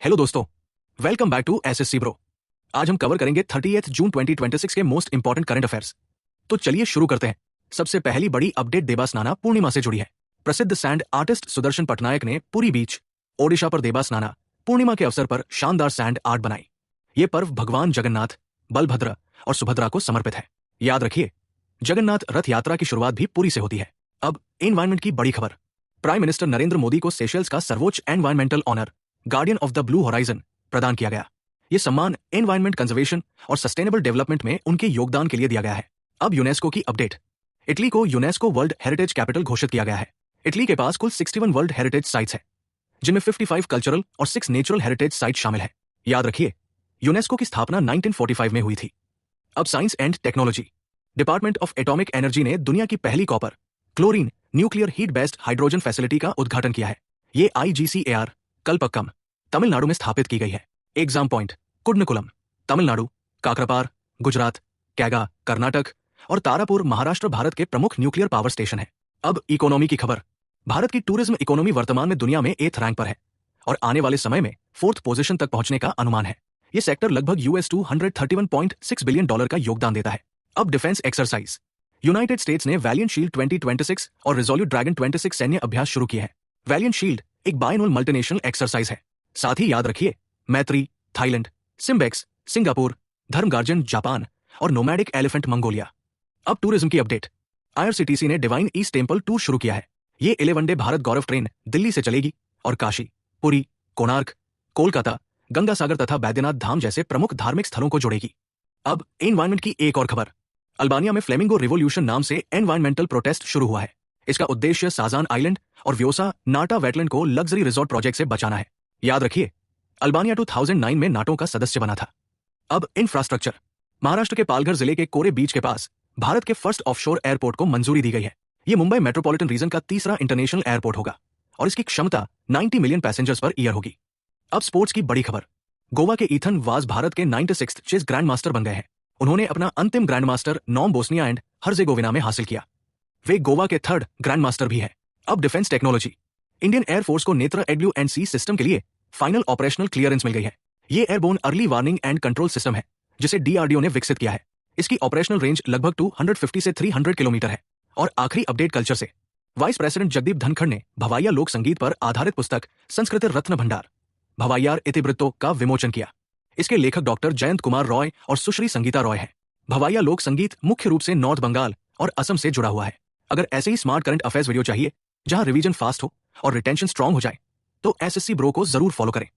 Hello दोस्तों, welcome back to SSC bro. आज हम कवर करेंगे 30 जून 2026 के मोस्ट इंपॉर्टेंट करंट अफेयर्स। तो चलिए शुरू करते हैं। सबसे पहली बड़ी अपडेट देवास्नाना पूर्णिमा से जुड़ी है। प्रसिद्ध सैंड आर्टिस्ट सुदर्शन पटनायक ने पुरी बीच, ओडिशा पर देवास्नाना पूर्णिमा के अवसर पर शानदार सैंड आर्ट बनाई। ये पर्व भगवान जगन्नाथ, बलभद्र और सुभद्रा को समर्पित है। याद रखिए, जगन्नाथ रथ यात्रा की शुरुआत भी पुरी से होती है। अब एनवायरमेंट की बड़ी खबर। प्राइम मिनिस्टर नरेंद्र मोदी को सेशेल्स का सर्वोच्च environmental honour guardian of the blue horizon प्रदान किया गया। यह सम्मान एनवायरमेंट कंजर्वेशन और सस्टेनेबल डेवलपमेंट में उनके योगदान के लिए दिया गया है। अब यूनेस्को की अपडेट। इटली को यूनेस्को वर्ल्ड हेरिटेज कैपिटल घोषित किया गया है। इटली के पास कुल 61 वर्ल्ड हेरिटेज साइट्स है, जिनमें 55 कल्चरल और 6 नेचुरल हेरिटेज साइट शामिल है। याद रखिए, यूनेस्को की स्थापना 1945 में हुई थी। अब science and technology. Department of atomic energy ने दुनिया की पहली copper chlorine nuclear heat based hydrogen facility का उद्घाटन किया है। ये IGCAR कल्पक्कम, तमिलनाडु में स्थापित की गई है। एग्जाम पॉइंट: कुड्नकुलम तमिलनाडु, काकरापार गुजरात, कैगा कर्नाटक और तारापुर महाराष्ट्र भारत के प्रमुख न्यूक्लियर पावर स्टेशन है। अब इकोनॉमी की खबर। भारत की टूरिज्म इकोनॉमी वर्तमान में दुनिया में 8th रैंक पर है और आने वाले समय में 4th पोजीशन तक पहुंचने का अनुमान है। यह सेक्टर लगभग $231.6 बिलियन का योगदान देता है। अब डिफेंस एक्सरसाइज। यूनाइटेड स्टेट्स ने वैलियंट शील्ड 2026 और रिजोल्यूट ड्रैगन 26 सैन्य अभ्यास शुरू किए हैं। वैलियंट शील्ड एक बायनोल मल्टीनेशनल एक्सरसाइज है। साथ ही याद रखिए, मैत्री थाईलैंड, सिम्बेक्स सिंगापुर, धर्मगार्जन जापान और नोमैडिक एलिफेंट मंगोलिया। अब टूरिज्म की अपडेट। IRCTC ने डिवाइन ईस्ट टेंपल टूर शुरू किया है। ये 11 डे भारत गौरव ट्रेन दिल्ली से चलेगी और काशी, पुरी, कोणार्क, कोलकाता, गंगासागर तथा बैद्यनाथ धाम जैसे प्रमुख धार्मिक स्थलों को जोड़ेगी। अब एनवायरमेंट की एक और खबर। अल्बानिया में फ्लेमिंगो रिवोल्यूशन नाम से एनवायरमेंटल प्रोटेस्ट शुरू हुआ है। इसका उद्देश्य साजान आइलैंड और व्योसा नाटा वेटलैंड को लग्जरी रिजॉर्ट प्रोजेक्ट से बचाना है। याद रखिए, अल्बानिया 2009 में नाटो का सदस्य बना था। अब इंफ्रास्ट्रक्चर। महाराष्ट्र के पालघर जिले के कोरे बीच के पास भारत के फर्स्ट ऑफशोर एयरपोर्ट को मंजूरी दी गई है। यह मुंबई मेट्रोपॉलिटन रीजन का तीसरा इंटरनेशनल एयरपोर्ट होगा और इसकी क्षमता 90 मिलियन पैसेंजर्स पर ईयर होगी। अब स्पोर्ट्स की बड़ी खबर। गोवा के ईथन वाज भारत के 96th चेस ग्रैंड मास्टर बन गए हैं। उन्होंने अपना अंतिम ग्रैंड मास्टर नॉम बोस्निया एंड हर्जेगोविना में हासिल किया। वे गोवा के 3rd ग्रैंड मास्टर भी हैं। अब डिफेंस टेक्नोलॉजी। इंडियन एयरफोर्स को नेत्र EW&C सिस्टम के लिए फाइनल ऑपरेशनल क्लियरेंस मिल गई है। ये airborne early warning and control system है, जिसे DRDO ने विकसित किया है। इसकी ऑपरेशनल रेंज लगभग 250 से 300 किलोमीटर है। और आखिरी अपडेट कल्चर से। वाइस प्रेसिडेंट जगदीप धनखड़ ने भवाइया लोक संगीत पर आधारित पुस्तक संस्कृत रत्न भंडार भवाइयार इतिवृत्तो का विमोचन किया। इसके लेखक डॉक्टर जयंत कुमार रॉय और सुश्री संगीता रॉय हैं। भवाइया लोक संगीत मुख्य रूप से नॉर्थ बंगाल और असम से जुड़ा हुआ है। अगर ऐसे ही स्मार्ट करंट अफेयर्स वीडियो चाहिए जहां रिवीजन फास्ट हो और रिटेंशन स्ट्रांग हो जाए, तो एसएससी ब्रो को जरूर फॉलो करें।